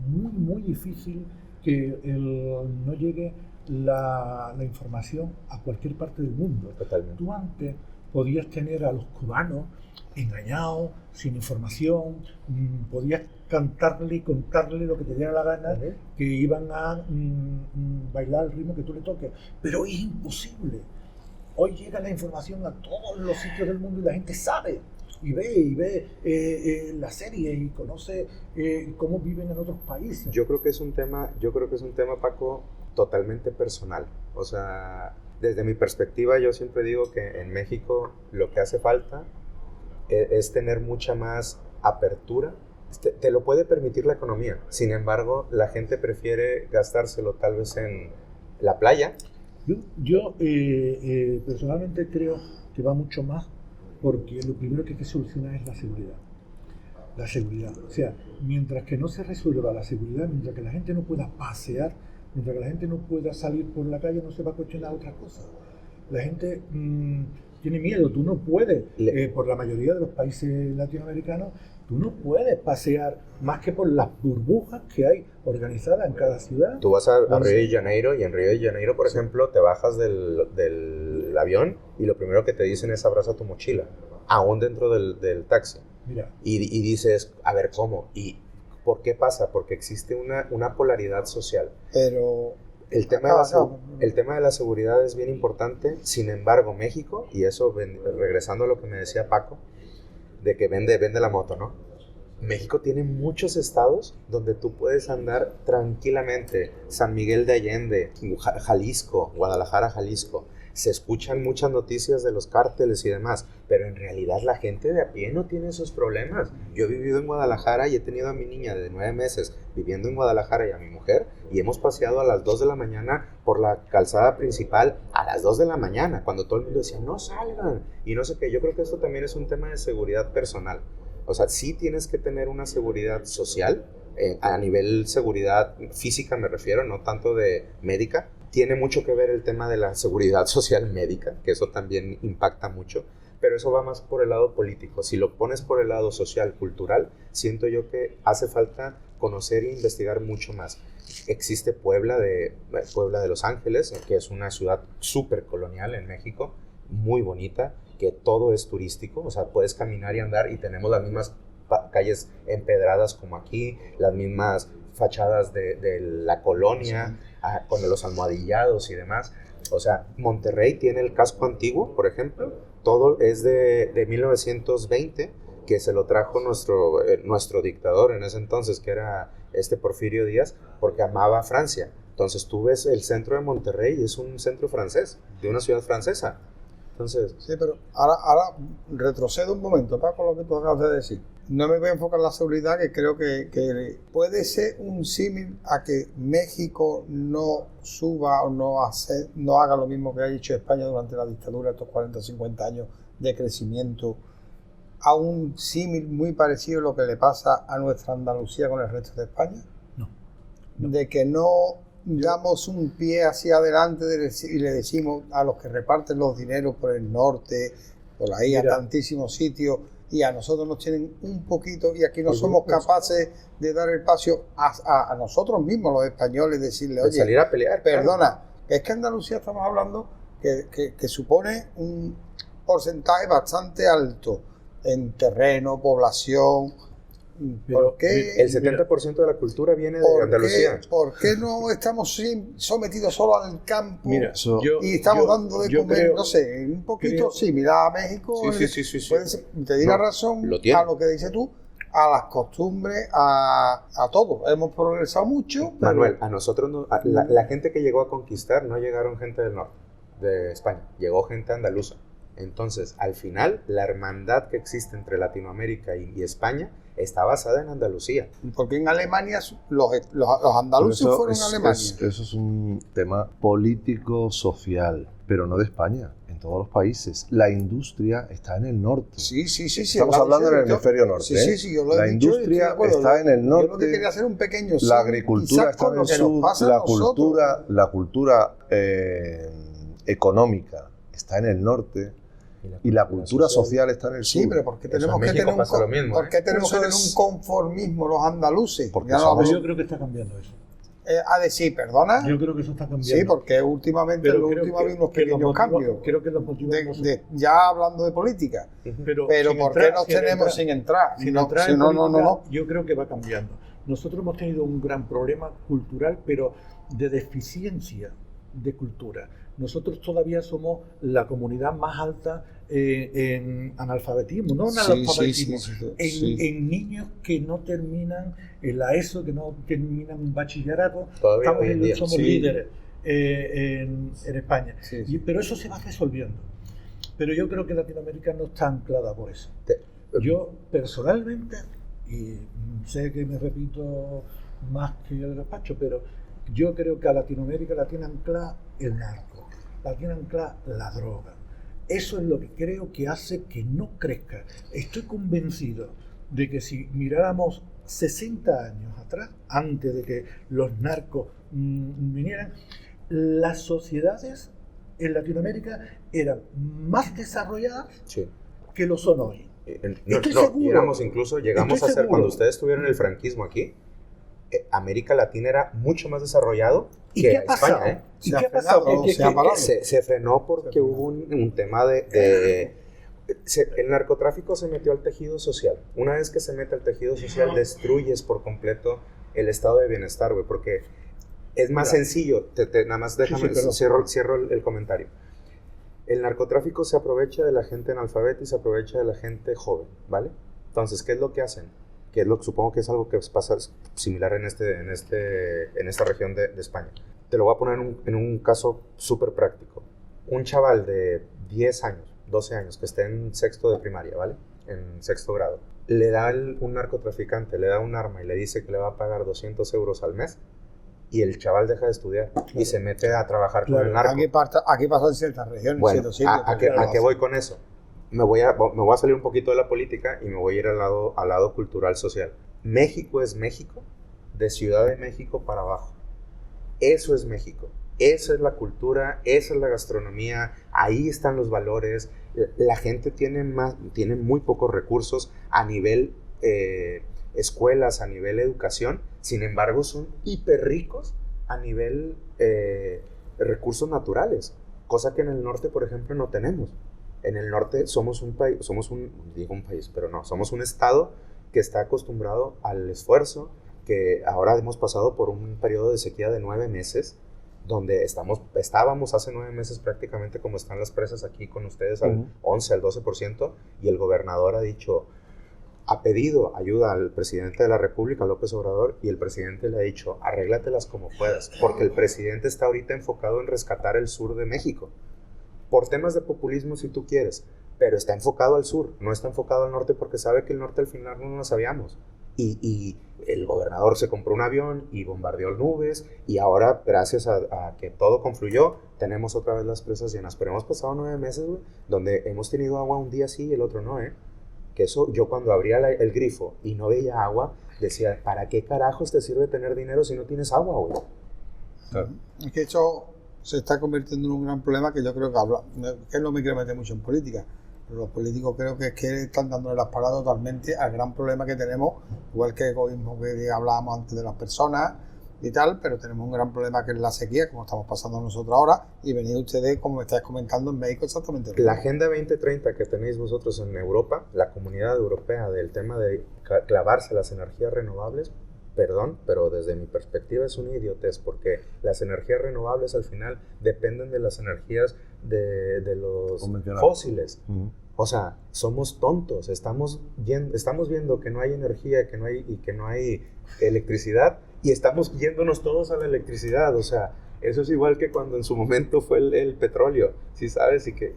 muy difícil que no llegue la información a cualquier parte del mundo. Totalmente. Tú antes podías tener a los cubanos engañados, sin información, podías cantarle y contarle lo que te diera la gana, que iban a bailar el ritmo que tú le toques, pero hoy es imposible. Hoy llega la información a todos los sitios del mundo y la gente sabe y ve la serie y conoce cómo viven en otros países. Yo creo que es un tema, Paco, totalmente personal. O sea, desde mi perspectiva, yo siempre digo que en México lo que hace falta es tener mucha más apertura. Te lo puede permitir la economía. Sin embargo, la gente prefiere gastárselo tal vez en la playa. Yo personalmente creo que va mucho más, porque lo primero que hay que solucionar es la seguridad. La seguridad. O sea, mientras que no se resuelva la seguridad, mientras que la gente no pueda pasear, mientras que la gente no pueda salir por la calle, no se va a cuestionar otras cosas. La gente tiene miedo. Tú no puedes, por la mayoría de los países latinoamericanos, tú no puedes pasear más que por las burbujas que hay organizadas en cada ciudad. Tú vas a Río de Janeiro, y en Río de Janeiro, por ejemplo, te bajas del avión y lo primero que te dicen es abraza tu mochila, aún dentro del taxi. Mira. Y dices, a ver, ¿cómo? ¿Y por qué pasa? Porque existe una polaridad social. Pero el tema de la seguridad es bien importante. Sin embargo, México, y eso regresando a lo que me decía Paco, de que vende la moto, ¿no? México tiene muchos estados donde tú puedes andar tranquilamente. San Miguel de Allende, Jalisco, Guadalajara, Jalisco. Se escuchan muchas noticias de los cárteles y demás, pero en realidad la gente de a pie no tiene esos problemas. Yo he vivido en Guadalajara y he tenido a mi niña de 9 meses viviendo en Guadalajara y a mi mujer, y hemos paseado a las 2 de la mañana por la calzada principal a las 2 de la mañana, cuando todo el mundo decía, no salgan, y no sé qué. Yo creo que esto también es un tema de seguridad personal. O sea, sí tienes que tener una seguridad social, a nivel seguridad física me refiero, no tanto de médica. Tiene mucho que ver el tema de la seguridad social médica, que eso también impacta mucho, pero eso va más por el lado político. Si lo pones por el lado social, cultural, siento yo que hace falta conocer e investigar mucho más. Existe Puebla de Los Ángeles, que es una ciudad súper colonial en México, muy bonita, que todo es turístico, o sea, puedes caminar y andar y tenemos las mismas calles empedradas como aquí, las mismas fachadas de la colonia, con los almohadillados y demás. O sea, Monterrey tiene el casco antiguo, por ejemplo, todo es de 1920, que se lo trajo nuestro dictador en ese entonces, que era Porfirio Díaz, porque amaba a Francia. Entonces tú ves el centro de Monterrey y es un centro francés, de una ciudad francesa. Entonces, Sí, pero ahora retrocedo un momento, Paco, lo que tú acabas de decir. No me voy a enfocar en la seguridad, que creo que puede ser un símil a que México no suba o no haga lo mismo que ha hecho España durante la dictadura, estos 40 o 50 años de crecimiento, a un símil muy parecido a lo que le pasa a nuestra Andalucía con el resto de España. No. De que no damos un pie hacia adelante y le decimos a los que reparten los dineros por el norte, por ahí, a tantísimos sitios, y a nosotros nos tienen un poquito, y aquí no somos capaces de dar el paso a nosotros mismos, los españoles, decirle, oye, salir a pelear, perdona, claro. es que Andalucía estamos hablando que supone un porcentaje bastante alto en terreno, población. ¿Por qué? El 70% de la cultura viene de Andalucía. ¿Por qué no estamos sometidos solo al campo y estamos dando de comer, creo, no sé, un poquito similar a México? Sí. Puede ser, te di la razón a lo que dices tú, a las costumbres, a todo. Hemos progresado mucho. Manuel, a nosotros, la gente que llegó a conquistar no llegaron gente del norte, de España, llegó gente andaluza. Entonces, al final, la hermandad que existe entre Latinoamérica y España está basada en Andalucía. Porque en Alemania, los andaluces fueron a Alemania. Eso es un tema político-social, pero no de España, en todos los países. La industria está en el norte. Sí. Estamos hablando del hemisferio norte. Sí, yo lo he dicho. La industria está en el norte. Yo lo que quería hacer un pequeño la agricultura está en el sur. La cultura económica está en el norte. Y la cultura social está en el sur. Sí, pero ¿por qué tenemos que tener un conformismo los andaluces? Porque yo creo que está cambiando eso. A decir, perdona. Yo creo que eso está cambiando. Sí, porque últimamente en los últimos hay unos pequeños cambios. Creo que los motivos ya hablando de política. Pero ¿por qué nos tenemos sin entrar? No. Yo creo que va cambiando. Nosotros hemos tenido un gran problema cultural, pero de deficiencia de cultura. Nosotros todavía somos la comunidad más alta en analfabetismo, no en analfabetismo, en niños que no terminan la ESO, que no terminan un bachillerato, somos líderes en España. Pero eso se va resolviendo. Pero yo creo que Latinoamérica no está anclada por eso. Yo personalmente, y sé que me repito más que el despacho, pero yo creo que a Latinoamérica la tiene anclada el narco, la tiene anclada la droga. Eso es lo que creo que hace que no crezca. Estoy convencido de que si miráramos 60 años atrás, antes de que los narcos vinieran, las sociedades en Latinoamérica eran más desarrolladas que lo son hoy. Llegamos a ser, cuando ustedes tuvieron el franquismo aquí, América Latina era mucho más desarrollado que España. ¿Y qué ha pasado? Se frenó porque hubo un tema el narcotráfico se metió al tejido social. Una vez que se mete al tejido social, destruyes por completo el estado de bienestar, güey, porque es más sencillo. Nada más déjame, cierro el comentario. El narcotráfico se aprovecha de la gente analfabeta y se aprovecha de la gente joven, ¿vale? Entonces, ¿qué es lo que hacen? Que es lo que supongo que es algo que pasa similar en esta región de España. Te lo voy a poner en un caso súper práctico. Un chaval de 10 años, 12 años, que esté en sexto de primaria, ¿vale? En sexto grado. Le da un narcotraficante, le da un arma y le dice que le va a pagar 200 euros al mes, y el chaval deja de estudiar y se mete a trabajar con el narco. Aquí pasa en ciertas regiones. Bueno, ¿a qué voy con eso? Me voy a salir un poquito de la política y me voy a ir al lado cultural social. México es México de Ciudad de México para abajo. Eso es México. Esa es la cultura, esa es la gastronomía, ahí están los valores. La gente tiene muy pocos recursos a nivel escuelas, a nivel educación. Sin embargo, son hiper ricos a nivel recursos naturales, cosa que en el norte, por ejemplo, no tenemos. En el norte somos un estado que está acostumbrado al esfuerzo, que ahora hemos pasado por un periodo de sequía de 9 meses donde estábamos hace 9 meses prácticamente como están las presas aquí con ustedes, al 11, al 12%, y el gobernador ha pedido ayuda al presidente de la República, López Obrador, y el presidente le ha dicho, arréglatelas como puedas, porque el presidente está ahorita enfocado en rescatar el sur de México, por temas de populismo si tú quieres, pero está enfocado al sur, no está enfocado al norte, porque sabe que el norte al final no lo sabíamos. Y el gobernador se compró un avión y bombardeó nubes, y ahora, gracias a que todo confluyó, tenemos otra vez las presas llenas. Pero hemos pasado 9 meses, güey, donde hemos tenido agua un día sí y el otro no, Que eso, yo cuando abría el grifo y no veía agua, decía, ¿para qué carajos te sirve tener dinero si no tienes agua, güey? Claro. Es que eso se está convirtiendo en un gran problema que yo creo que él no me quiere meter mucho en política. Pero los políticos creo que es que están dándole la espalda totalmente al gran problema que tenemos, igual que el egoísmo que hablábamos antes de las personas y tal, pero tenemos un gran problema que es la sequía, como estamos pasando nosotros ahora, y venid ustedes, como me estáis comentando, en México exactamente lo mismo. La Agenda 2030 que tenéis vosotros en Europa, la Comunidad Europea, del tema de clavarse las energías renovables, perdón, pero desde mi perspectiva es una idiotez, porque las energías renovables al final dependen de las energías de los fósiles. O sea, somos tontos, estamos viendo que no hay energía, que no hay electricidad, y estamos yéndonos todos a la electricidad. O sea, eso es igual que cuando en su momento fue el petróleo, ¿sí sabes? Y que,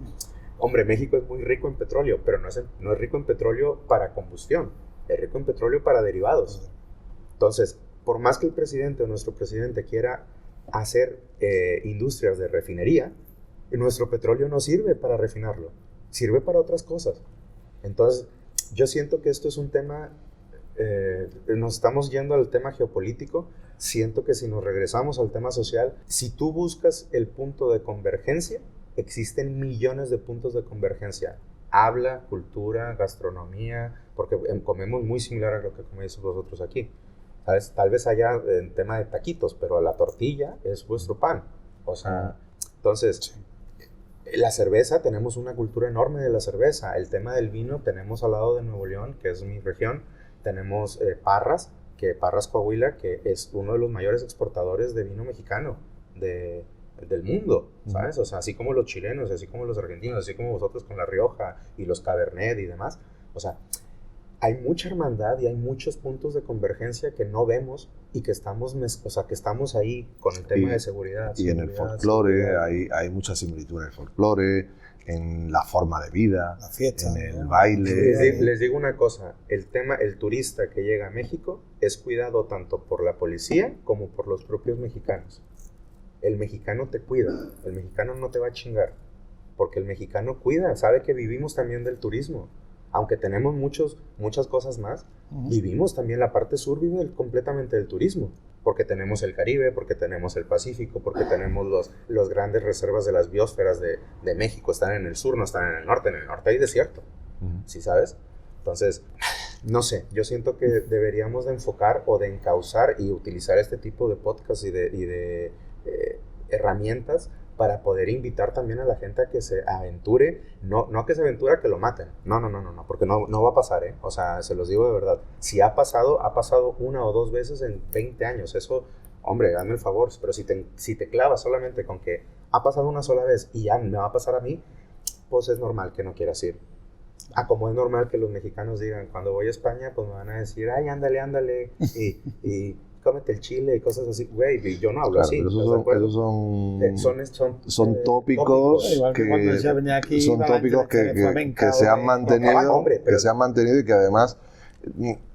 hombre, México es muy rico en petróleo, pero no es rico en petróleo para combustión, es rico en petróleo para derivados. Entonces, por más que el presidente o nuestro presidente quiera hacer industrias de refinería, nuestro petróleo no sirve para refinarlo, sirve para otras cosas. Entonces, yo siento que esto es un tema, nos estamos yendo al tema geopolítico, siento que si nos regresamos al tema social, si tú buscas el punto de convergencia, existen millones de puntos de convergencia. Habla, cultura, gastronomía, porque comemos muy similar a lo que coméis vosotros aquí. ¿Sabes? Tal vez haya en tema de taquitos, pero la tortilla es vuestro pan. O sea, entonces, la cerveza, tenemos una cultura enorme de la cerveza. El tema del vino, tenemos al lado de Nuevo León, que es mi región, tenemos Parras Coahuila, que es uno de los mayores exportadores de vino mexicano del mundo, ¿sabes? O sea, así como los chilenos, así como los argentinos, así como vosotros con La Rioja y los Cabernet y demás. O sea, hay mucha hermandad y hay muchos puntos de convergencia que no vemos y que estamos, que estamos ahí con el tema de seguridad. Y en el folclore, hay mucha similitud en el folclore, en la forma de vida, la fiesta, en el baile. Les digo una cosa, el turista que llega a México es cuidado tanto por la policía como por los propios mexicanos. El mexicano te cuida, el mexicano no te va a chingar, porque el mexicano cuida, sabe que vivimos también del turismo. Aunque tenemos muchas cosas más, vivimos también la parte sur, vive completamente del turismo, porque tenemos el Caribe, porque tenemos el Pacífico, porque tenemos los grandes reservas de las biosferas de México, están en el sur, no están en el norte hay desierto, ¿sí sabes? Entonces, no sé, yo siento que deberíamos de enfocar o de encauzar y utilizar este tipo de podcasts y de herramientas para poder invitar también a la gente a que se aventure, no a que se aventure a que lo maten, no, porque no va a pasar, o sea, se los digo de verdad, si ha pasado 1 o 2 veces en 20 años, eso, hombre, hazme el favor, pero si te clavas solamente con que ha pasado una sola vez y ya me va a pasar a mí, pues es normal que no quieras ir. Como es normal que los mexicanos digan, cuando voy a España, pues me van a decir, ay, ándale, y cómete el chile y cosas así, güey, y yo no hablo así. Pero esos son tópicos que se han mantenido y que además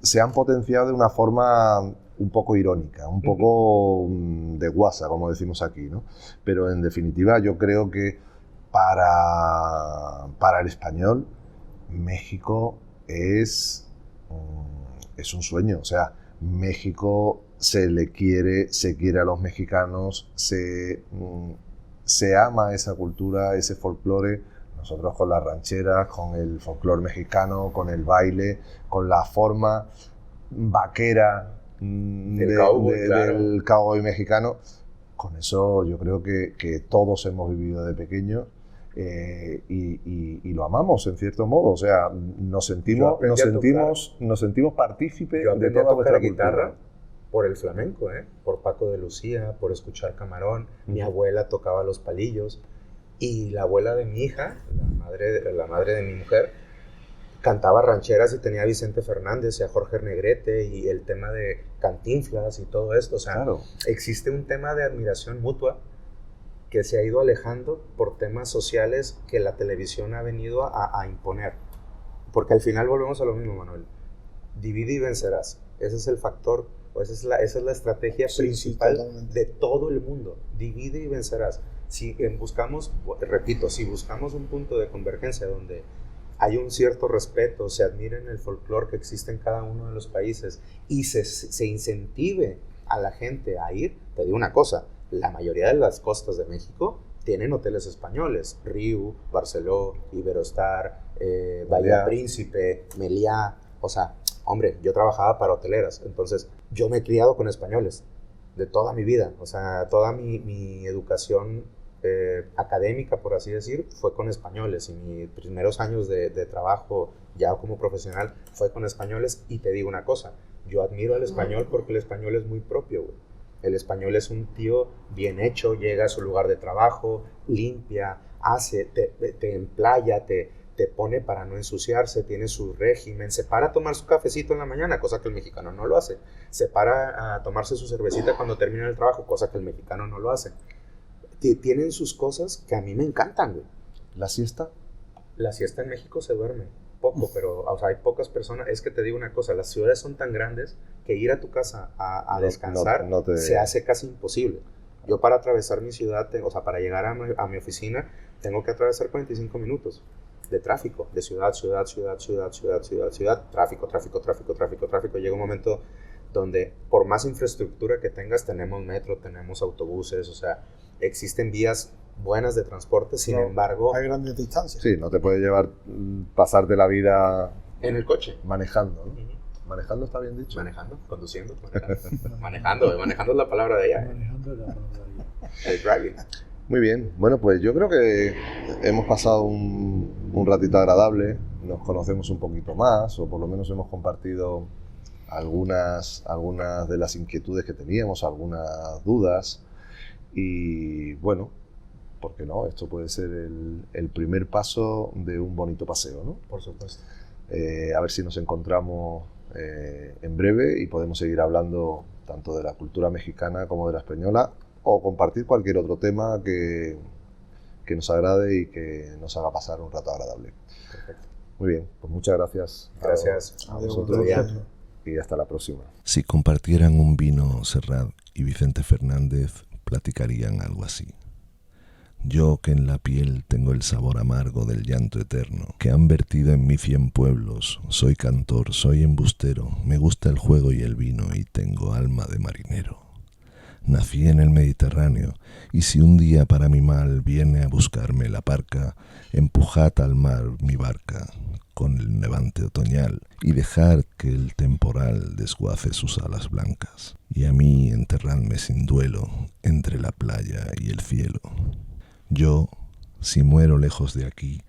se han potenciado de una forma un poco irónica, un poco de guasa, como decimos aquí, ¿no? Pero en definitiva yo creo que para el español México es un sueño, o sea, México se quiere a los mexicanos, se ama esa cultura, ese folclore. Nosotros con las rancheras, con el folclore mexicano, con el baile, con la forma vaquera del cowboy mexicano, con eso yo creo que todos hemos vivido de pequeños. Y lo amamos en cierto modo, o sea, nos sentimos partícipes de toda nuestra guitarra. por el flamenco, por Paco de Lucía, por escuchar Camarón. Mi abuela tocaba los palillos y la abuela de mi hija, la madre de mi mujer, cantaba rancheras y tenía a Vicente Fernández y a Jorge Negrete y el tema de Cantinflas y todo esto. O sea, Claro. existe un tema de admiración mutua que se ha ido alejando por temas sociales que la televisión ha venido a imponer. Porque al final volvemos a lo mismo, Manuel. Divide y vencerás. Ese es el factor, o esa es la estrategia principal de todo el mundo. Divide y vencerás. Si buscamos un punto de convergencia donde hay un cierto respeto, se admiren el folclore que existe en cada uno de los países y se incentive a la gente a ir, te digo una cosa, la mayoría de las costas de México tienen hoteles españoles, Riu, Barceló, Iberostar, Bahía Príncipe, Meliá, o sea, hombre, yo trabajaba para hoteleras, entonces yo me he criado con españoles de toda mi vida, o sea, toda mi educación académica, por así decir, fue con españoles y mis primeros años de trabajo ya como profesional fue con españoles. Y te digo una cosa, yo admiro al español porque el español es muy propio, güey. El español es un tío bien hecho, llega a su lugar de trabajo, limpia, hace, te emplaya, te pone para no ensuciarse, tiene su régimen, se para a tomar su cafecito en la mañana, cosa que el mexicano no lo hace, se para a tomarse su cervecita cuando termina el trabajo, cosa que el mexicano no lo hace. Tienen sus cosas que a mí me encantan, güey. ¿La siesta? La siesta en México se duerme poco, pero o sea, hay pocas personas. Es que te digo una cosa, las ciudades son tan grandes que ir a tu casa a descansar se hace casi imposible. Yo para atravesar mi ciudad, o sea, para llegar a mi oficina, tengo que atravesar 45 minutos de tráfico, de ciudad, tráfico. Llega un momento donde por más infraestructura que tengas, tenemos metro, tenemos autobuses, o sea, existen vías buenas de transporte, sin embargo... Hay grandes distancias. Sí, no te puedes pasarte la vida... En el coche. Manejando, ¿no? ¿Manejando está bien dicho? Manejando, conduciendo, manejando es la palabra de ella. Manejando la palabra de ella. El driving. Muy bien, bueno, pues yo creo que hemos pasado un ratito agradable, nos conocemos un poquito más, o por lo menos hemos compartido algunas de las inquietudes que teníamos, algunas dudas, y bueno, ¿por qué no? Esto puede ser el primer paso de un bonito paseo, ¿no? Por supuesto. A ver si nos encontramos en breve y podemos seguir hablando tanto de la cultura mexicana como de la española, o compartir cualquier otro tema que nos agrade y que nos haga pasar un rato agradable. Perfecto. Muy bien, pues muchas gracias. Gracias. A vosotros y hasta la próxima. Si compartieran un vino, Serrat y Vicente Fernández platicarían algo así. Yo que en la piel tengo el sabor amargo del llanto eterno, que han vertido en mí 100 pueblos, soy cantor, soy embustero, me gusta el juego y el vino y tengo alma de marinero. Nací en el Mediterráneo, y si un día para mi mal viene a buscarme la parca, empujad al mar mi barca con el levante otoñal y dejar que el temporal desguace sus alas blancas, y a mí enterradme sin duelo entre la playa y el cielo. Yo, si muero lejos de aquí,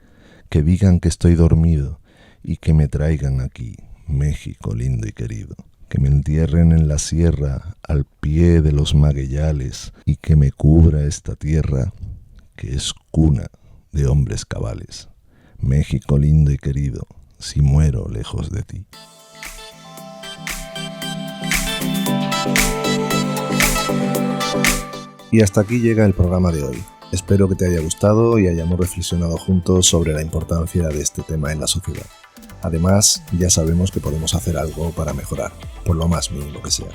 que digan que estoy dormido y que me traigan aquí, México lindo y querido. Que me entierren en la sierra al pie de los magueyales y que me cubra esta tierra que es cuna de hombres cabales. México lindo y querido, si muero lejos de ti. Y hasta aquí llega el programa de hoy. Espero que te haya gustado y hayamos reflexionado juntos sobre la importancia de este tema en la sociedad. Además, ya sabemos que podemos hacer algo para mejorar, por lo más mínimo que sea.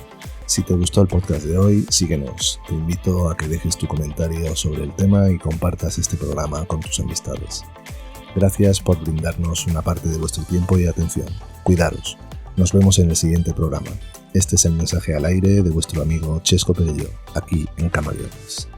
Si te gustó el podcast de hoy, síguenos. Te invito a que dejes tu comentario sobre el tema y compartas este programa con tus amistades. Gracias por brindarnos una parte de vuestro tiempo y atención. Cuidaros. Nos vemos en el siguiente programa. Este es el mensaje al aire de vuestro amigo Chesco Perelló, aquí en Camaleones.